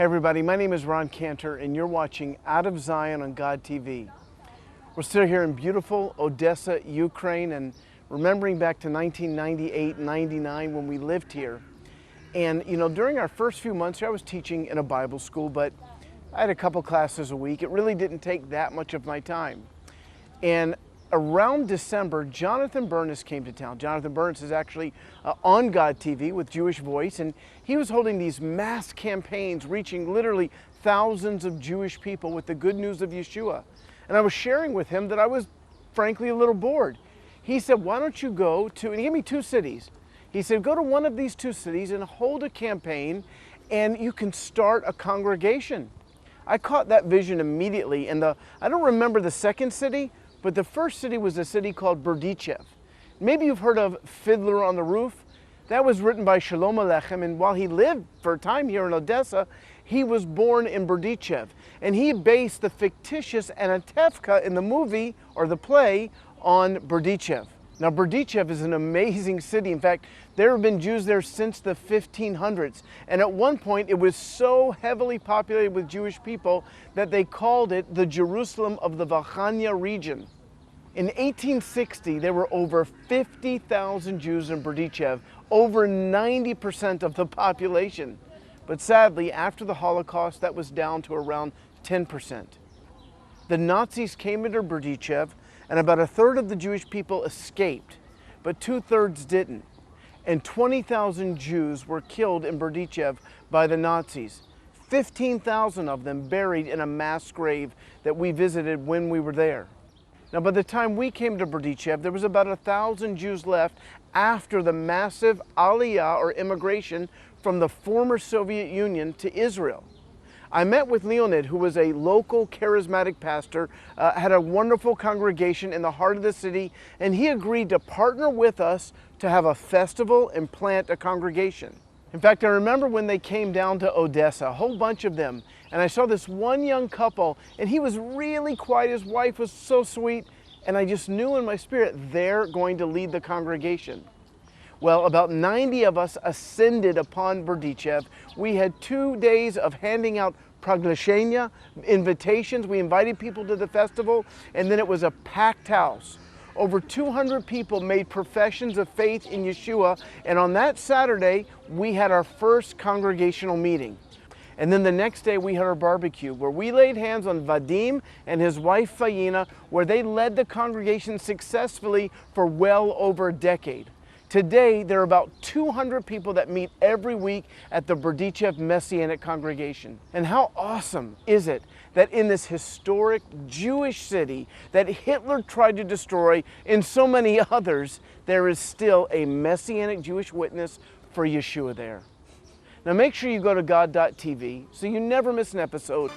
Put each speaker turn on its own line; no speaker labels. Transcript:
Hey everybody, my name is Ron Cantor and you're watching Out of Zion on God TV. We're still here in beautiful Odessa, Ukraine, and remembering back to 1998-99 when we lived here. And you know, during our first few months here, I was teaching in a Bible school, but I had a couple classes a week. It really didn't take that much of my time. And around December, Jonathan Bernis came to town. Jonathan Bernis is actually on God TV with Jewish Voice, and he was holding these mass campaigns reaching literally thousands of Jewish people with the good news of Yeshua. And I was sharing with him that I was frankly a little bored. He said, why don't you go to, and he gave me two cities. He said, go to one of these two cities and hold a campaign and you can start a congregation. I caught that vision immediately, and I don't remember the second city, but the first city was a city called Berdichev. Maybe you've heard of Fiddler on the Roof. That was written by Shalom Aleichem, and while he lived for a time here in Odessa, he was born in Berdichev. And he based the fictitious Anatevka in the movie, or the play, on Berdichev. Now Berdichev is an amazing city. In fact, there have been Jews there since the 1500s. And at one point, it was so heavily populated with Jewish people that they called it the Jerusalem of the Volhynia region. In 1860, there were over 50,000 Jews in Berdichev, over 90% of the population. But sadly, after the Holocaust, that was down to around 10%. The Nazis came into Berdichev, and about a third of the Jewish people escaped, but 2/3 didn't. And 20,000 Jews were killed in Berdichev by the Nazis. 15,000 of them buried in a mass grave that we visited when we were there. Now, by the time we came to Berdichev, there was about 1,000 Jews left after the massive aliyah, or immigration, from the former Soviet Union to Israel. I met with Leonid, who was a local charismatic pastor, had a wonderful congregation in the heart of the city, and he agreed to partner with us to have a festival and plant a congregation. In fact, I remember when they came down to Odessa, a whole bunch of them, and I saw this one young couple, and he was really quiet, his wife was so sweet, and I just knew in my spirit, they're going to lead the congregation. Well, about 90 of us ascended upon Berdichev. We had 2 days of handing out praglashenia, invitations. We invited people to the festival, and then it was a packed house. Over 200 people made professions of faith in Yeshua, and on that Saturday, we had our first congregational meeting. And then the next day, we had our barbecue, where we laid hands on Vadim and his wife Fayina, where they led the congregation successfully for well over a decade. Today, there are about 200 people that meet every week at the Berdichev Messianic congregation. And how awesome is it that in this historic Jewish city that Hitler tried to destroy and so many others, there is still a Messianic Jewish witness for Yeshua there. Now make sure you go to God.tv so you never miss an episode.